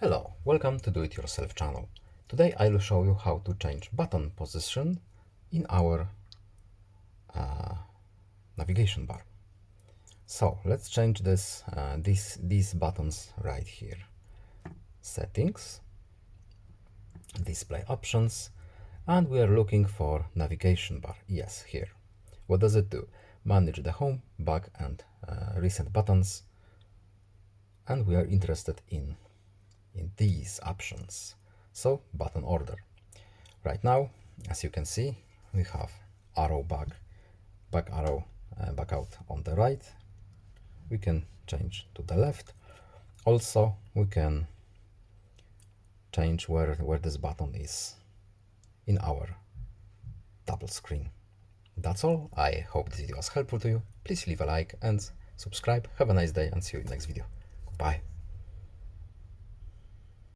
Hello, welcome to Do It Yourself channel. Today I will show you how to change button position in our navigation bar. So let's change these buttons right here. Settings, display options, and we are looking for navigation bar. Yes, here. What does it do? Manage the home, back, and recent buttons. And we are interested in these options. So button order. Right now, as you can see, we have arrow back arrow, back out on the right. We can change to the left. Also, we can change where this button is in our double screen. That's all. I hope this video was helpful to you. Please leave a like and subscribe. Have a nice day and see you in the next video. Goodbye.